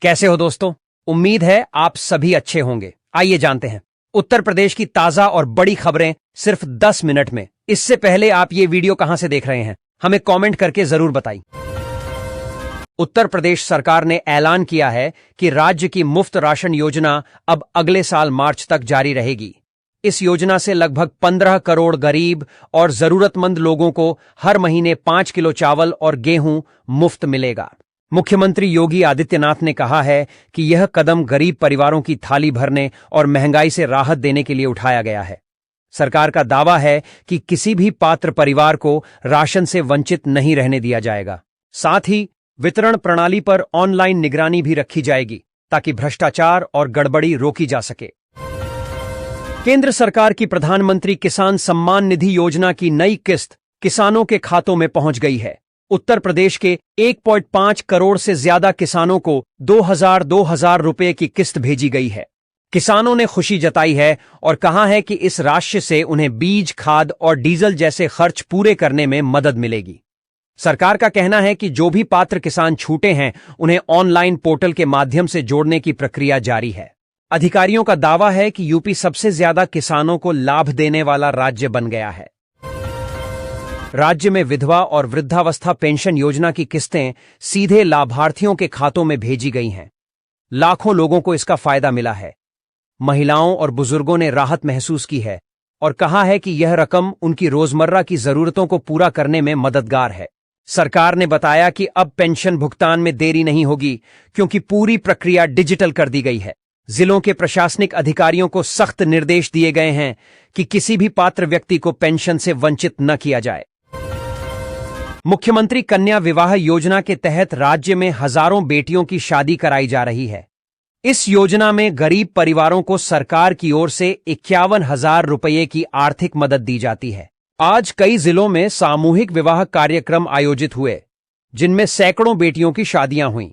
कैसे हो दोस्तों? उम्मीद है आप सभी अच्छे होंगे। आइए जानते हैं उत्तर प्रदेश की ताजा और बड़ी खबरें सिर्फ 10 मिनट में। इससे पहले आप ये वीडियो कहां से देख रहे हैं, हमें कमेंट करके जरूर बताइए। उत्तर प्रदेश सरकार ने ऐलान किया है कि राज्य की मुफ्त राशन योजना अब अगले साल मार्च तक जारी रहेगी। इस योजना से लगभग 15 करोड़ गरीब और जरूरतमंद लोगों को हर महीने 5 किलो चावल और गेहूं मुफ्त मिलेगा। मुख्यमंत्री योगी आदित्यनाथ ने कहा है कि यह कदम गरीब परिवारों की थाली भरने और महंगाई से राहत देने के लिए उठाया गया है। सरकार का दावा है कि किसी भी पात्र परिवार को राशन से वंचित नहीं रहने दिया जाएगा। साथ ही वितरण प्रणाली पर ऑनलाइन निगरानी भी रखी जाएगी ताकि भ्रष्टाचार और गड़बड़ी रोकी जा सके। केंद्र सरकार की प्रधानमंत्री किसान सम्मान निधि योजना की नई किस्त किसानों के खातों में पहुंच गई है। उत्तर प्रदेश के 1.5 करोड़ से ज्यादा किसानों को 2000 रुपए की किस्त भेजी गई है। किसानों ने खुशी जताई है और कहा है कि इस राशि से उन्हें बीज, खाद और डीजल जैसे खर्च पूरे करने में मदद मिलेगी। सरकार का कहना है कि जो भी पात्र किसान छूटे हैं, उन्हें ऑनलाइन पोर्टल के माध्यम से जोड़ने की प्रक्रिया जारी है। अधिकारियों का दावा है कि यूपी सबसे ज्यादा किसानों को लाभ देने वाला राज्य बन गया है। राज्य में विधवा और वृद्धावस्था पेंशन योजना की किस्तें सीधे लाभार्थियों के खातों में भेजी गई हैं। लाखों लोगों को इसका फायदा मिला है। महिलाओं और बुजुर्गों ने राहत महसूस की है और कहा है कि यह रकम उनकी रोजमर्रा की जरूरतों को पूरा करने में मददगार है। सरकार ने बताया कि अब पेंशन भुगतान में देरी नहीं होगी क्योंकि पूरी प्रक्रिया डिजिटल कर दी गई है। जिलों के प्रशासनिक अधिकारियों को सख्त निर्देश दिए गए हैं कि किसी भी पात्र व्यक्ति को पेंशन से वंचित न किया जाए। मुख्यमंत्री कन्या विवाह योजना के तहत राज्य में हजारों बेटियों की शादी कराई जा रही है। इस योजना में गरीब परिवारों को सरकार की ओर से 51,000 रुपये की आर्थिक मदद दी जाती है। आज कई जिलों में सामूहिक विवाह कार्यक्रम आयोजित हुए, जिनमें सैकड़ों बेटियों की शादियां हुईं।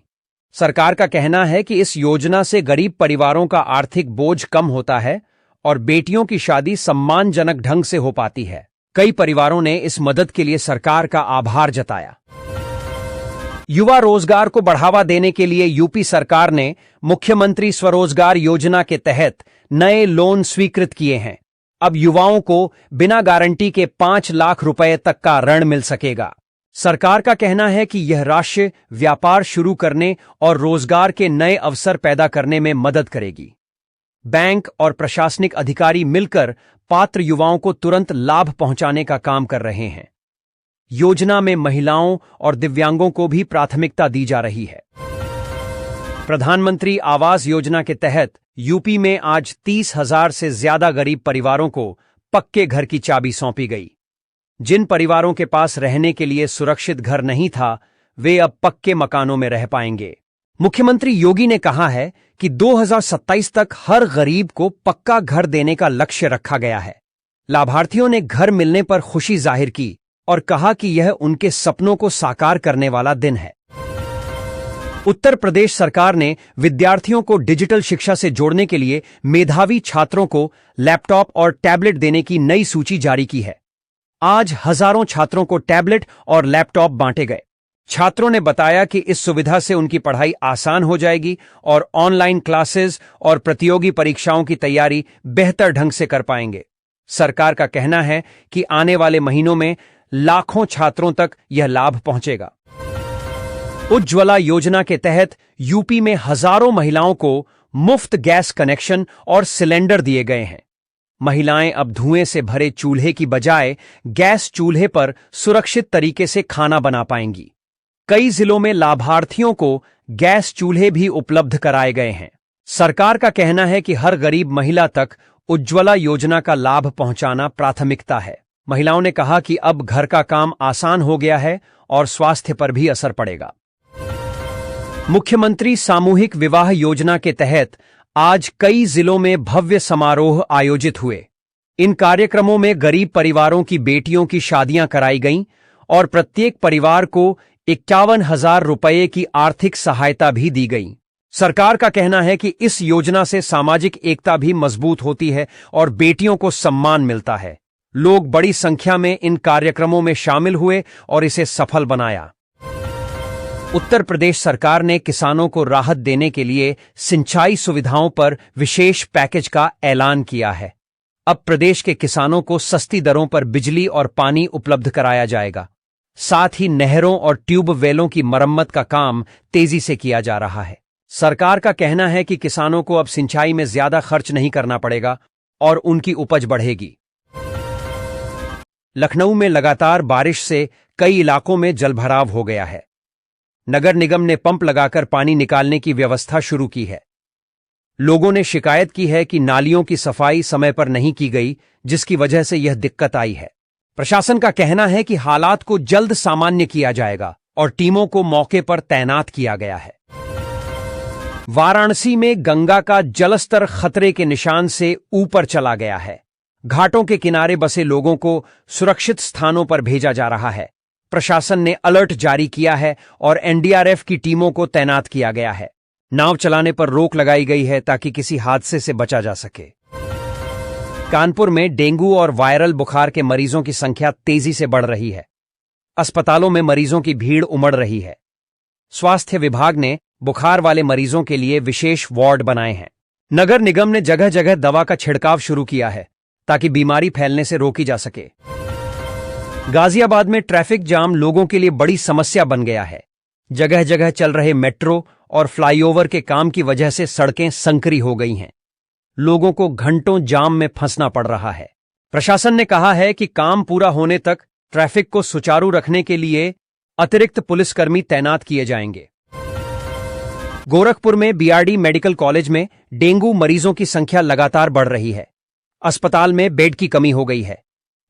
सरकार का कहना है कि इस योजना से गरीब परिवारों का आर्थिक बोझ कम होता है और बेटियों की शादी सम्मानजनक ढंग से हो पाती है। कई परिवारों ने इस मदद के लिए सरकार का आभार जताया। युवा रोजगार को बढ़ावा देने के लिए यूपी सरकार ने मुख्यमंत्री स्वरोजगार योजना के तहत नए लोन स्वीकृत किए हैं। अब युवाओं को बिना गारंटी के 5 लाख रुपए तक का ऋण मिल सकेगा। सरकार का कहना है कि यह राशि व्यापार शुरू करने और रोजगार के नए अवसर पैदा करने में मदद करेगी। बैंक और प्रशासनिक अधिकारी मिलकर पात्र युवाओं को तुरंत लाभ पहुंचाने का काम कर रहे हैं। योजना में महिलाओं और दिव्यांगों को भी प्राथमिकता दी जा रही है। प्रधानमंत्री आवास योजना के तहत यूपी में आज 30,000 से ज्यादा गरीब परिवारों को पक्के घर की चाबी सौंपी गई। जिन परिवारों के पास रहने के लिए सुरक्षित घर नहीं था, वे अब पक्के मकानों में रह पाएंगे। मुख्यमंत्री योगी ने कहा है कि 2027 तक हर गरीब को पक्का घर देने का लक्ष्य रखा गया है। लाभार्थियों ने घर मिलने पर खुशी जाहिर की और कहा कि यह उनके सपनों को साकार करने वाला दिन है। उत्तर प्रदेश सरकार ने विद्यार्थियों को डिजिटल शिक्षा से जोड़ने के लिए मेधावी छात्रों को लैपटॉप और टैबलेट देने की नई सूची जारी की है। आज हजारों छात्रों को टैबलेट और लैपटॉप बांटे गए। छात्रों ने बताया कि इस सुविधा से उनकी पढ़ाई आसान हो जाएगी और ऑनलाइन क्लासेस और प्रतियोगी परीक्षाओं की तैयारी बेहतर ढंग से कर पाएंगे। सरकार का कहना है कि आने वाले महीनों में लाखों छात्रों तक यह लाभ पहुंचेगा। उज्ज्वला योजना के तहत यूपी में हजारों महिलाओं को मुफ्त गैस कनेक्शन और सिलेंडर दिए गए हैं। महिलाएं अब धुएं से भरे चूल्हे की बजाय गैस चूल्हे पर सुरक्षित तरीके से खाना बना पाएंगी। कई जिलों में लाभार्थियों को गैस चूल्हे भी उपलब्ध कराए गए हैं। सरकार का कहना है कि हर गरीब महिला तक उज्ज्वला योजना का लाभ पहुंचाना प्राथमिकता है। महिलाओं ने कहा कि अब घर का काम आसान हो गया है और स्वास्थ्य पर भी असर पड़ेगा। मुख्यमंत्री सामूहिक विवाह योजना के तहत आज कई जिलों में भव्य समारोह आयोजित हुए। इन कार्यक्रमों में गरीब परिवारों की बेटियों की शादियां कराई गईं और प्रत्येक परिवार को 51,000 रुपये की आर्थिक सहायता भी दी गई। सरकार का कहना है कि इस योजना से सामाजिक एकता भी मजबूत होती है और बेटियों को सम्मान मिलता है। लोग बड़ी संख्या में इन कार्यक्रमों में शामिल हुए और इसे सफल बनाया। उत्तर प्रदेश सरकार ने किसानों को राहत देने के लिए सिंचाई सुविधाओं पर विशेष पैकेज का ऐलान किया है। अब प्रदेश के किसानों को सस्ती दरों पर बिजली और पानी उपलब्ध कराया जाएगा। साथ ही नहरों और ट्यूबवेलों की मरम्मत का काम तेजी से किया जा रहा है। सरकार का कहना है कि किसानों को अब सिंचाई में ज्यादा खर्च नहीं करना पड़ेगा और उनकी उपज बढ़ेगी। लखनऊ में लगातार बारिश से कई इलाकों में जलभराव हो गया है। नगर निगम ने पंप लगाकर पानी निकालने की व्यवस्था शुरू की है। लोगों ने शिकायत की है कि नालियों की सफाई समय पर नहीं की गई, जिसकी वजह से यह दिक्कत आई है। प्रशासन का कहना है कि हालात को जल्द सामान्य किया जाएगा और टीमों को मौके पर तैनात किया गया है। वाराणसी में गंगा का जलस्तर खतरे के निशान से ऊपर चला गया है। घाटों के किनारे बसे लोगों को सुरक्षित स्थानों पर भेजा जा रहा है। प्रशासन ने अलर्ट जारी किया है और एनडीआरएफ की टीमों को तैनात किया गया है। नाव चलाने पर रोक लगाई गई है ताकि किसी हादसे से बचा जा सके। कानपुर में डेंगू और वायरल बुखार के मरीजों की संख्या तेजी से बढ़ रही है। अस्पतालों में मरीजों की भीड़ उमड़ रही है। स्वास्थ्य विभाग ने बुखार वाले मरीजों के लिए विशेष वार्ड बनाए हैं। नगर निगम ने जगह जगह दवा का छिड़काव शुरू किया है ताकि बीमारी फैलने से रोकी जा सके। गाजियाबाद में ट्रैफिक जाम लोगों के लिए बड़ी समस्या बन गया है। जगह जगह चल रहे मेट्रो और फ्लाईओवर के काम की वजह से सड़कें संकरी हो गई हैं। लोगों को घंटों जाम में फंसना पड़ रहा है। प्रशासन ने कहा है कि काम पूरा होने तक ट्रैफिक को सुचारू रखने के लिए अतिरिक्त पुलिसकर्मी तैनात किए जाएंगे। गोरखपुर में बीआरडी मेडिकल कॉलेज में डेंगू मरीजों की संख्या लगातार बढ़ रही है। अस्पताल में बेड की कमी हो गई है।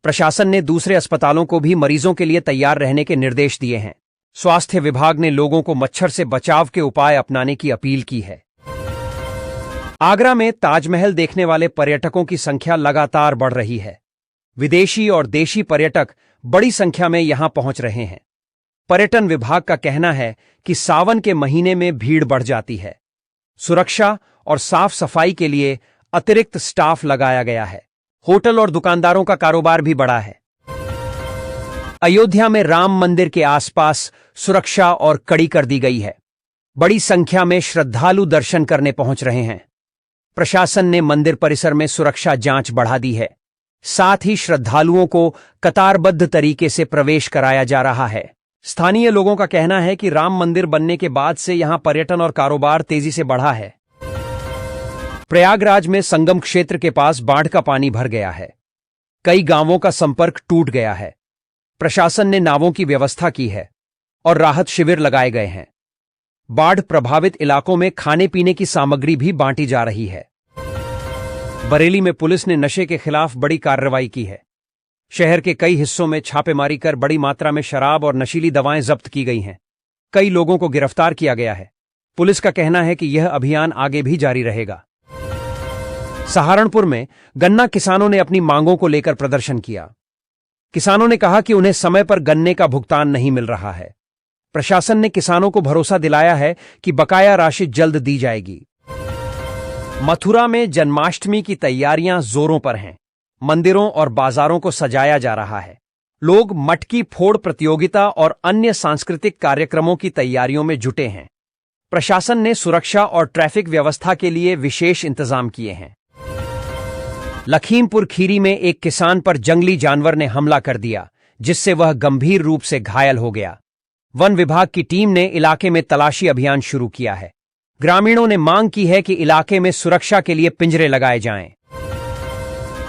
प्रशासन ने दूसरे अस्पतालों को भी मरीजों के लिए तैयार रहने के निर्देश दिए हैं। स्वास्थ्य विभाग ने लोगों को मच्छर से बचाव के उपाय अपनाने की अपील की है। आगरा में ताजमहल देखने वाले पर्यटकों की संख्या लगातार बढ़ रही है। विदेशी और देशी पर्यटक बड़ी संख्या में यहां पहुंच रहे हैं। पर्यटन विभाग का कहना है कि सावन के महीने में भीड़ बढ़ जाती है। सुरक्षा और साफ सफाई के लिए अतिरिक्त स्टाफ लगाया गया है। होटल और दुकानदारों का कारोबार भी बढ़ा है। अयोध्या में राम मंदिर के आसपास सुरक्षा और कड़ी कर दी गई है। बड़ी संख्या में श्रद्धालु दर्शन करने पहुंच रहे हैं। प्रशासन ने मंदिर परिसर में सुरक्षा जांच बढ़ा दी है। साथ ही श्रद्धालुओं को कतारबद्ध तरीके से प्रवेश कराया जा रहा है। स्थानीय लोगों का कहना है कि राम मंदिर बनने के बाद से यहां पर्यटन और कारोबार तेजी से बढ़ा है। प्रयागराज में संगम क्षेत्र के पास बाढ़ का पानी भर गया है। कई गांवों का संपर्क टूट गया है। प्रशासन ने नावों की व्यवस्था की है और राहत शिविर लगाए गए हैं। बाढ़ प्रभावित इलाकों में खाने पीने की सामग्री भी बांटी जा रही है। बरेली में पुलिस ने नशे के खिलाफ बड़ी कार्रवाई की है। शहर के कई हिस्सों में छापेमारी कर बड़ी मात्रा में शराब और नशीली दवाएं जब्त की गई हैं। कई लोगों को गिरफ्तार किया गया है। पुलिस का कहना है कि यह अभियान आगे भी जारी रहेगा। सहारनपुर में गन्ना किसानों ने अपनी मांगों को लेकर प्रदर्शन किया। किसानों ने कहा कि उन्हें समय पर गन्ने का भुगतान नहीं मिल रहा है। प्रशासन ने किसानों को भरोसा दिलाया है कि बकाया राशि जल्द दी जाएगी। मथुरा में जन्माष्टमी की तैयारियां जोरों पर हैं। मंदिरों और बाजारों को सजाया जा रहा है। लोग मटकी फोड़ प्रतियोगिता और अन्य सांस्कृतिक कार्यक्रमों की तैयारियों में जुटे हैं। प्रशासन ने सुरक्षा और ट्रैफिक व्यवस्था के लिए विशेष इंतजाम किए हैं। लखीमपुर खीरी में एक किसान पर जंगली जानवर ने हमला कर दिया, जिससे वह गंभीर रूप से घायल हो गया। वन विभाग की टीम ने इलाके में तलाशी अभियान शुरू किया है। ग्रामीणों ने मांग की है कि इलाके में सुरक्षा के लिए पिंजरे लगाए जाएं।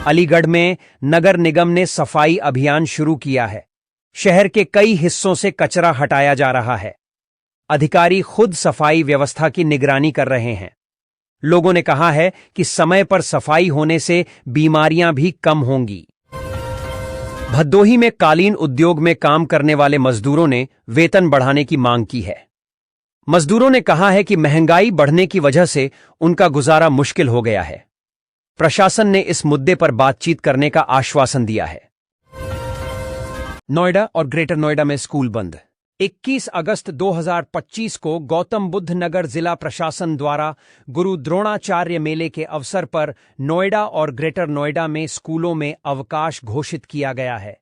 अलीगढ़ में नगर निगम ने सफाई अभियान शुरू किया है। शहर के कई हिस्सों से कचरा हटाया जा रहा है। अधिकारी खुद सफाई व्यवस्था की निगरानी कर रहे हैं। लोगों ने कहा है कि समय पर सफाई होने से बीमारियां भी कम होंगी। भदोही में कालीन उद्योग में काम करने वाले मजदूरों ने वेतन बढ़ाने की मांग की है। मजदूरों ने कहा है कि महंगाई बढ़ने की वजह से उनका गुजारा मुश्किल हो गया है। प्रशासन ने इस मुद्दे पर बातचीत करने का आश्वासन दिया है। नोएडा और ग्रेटर नोएडा में स्कूल बंद। 21 अगस्त 2025 को गौतम बुद्ध नगर जिला प्रशासन द्वारा गुरु द्रोणाचार्य मेले के अवसर पर नोएडा और ग्रेटर नोएडा में स्कूलों में अवकाश घोषित किया गया है।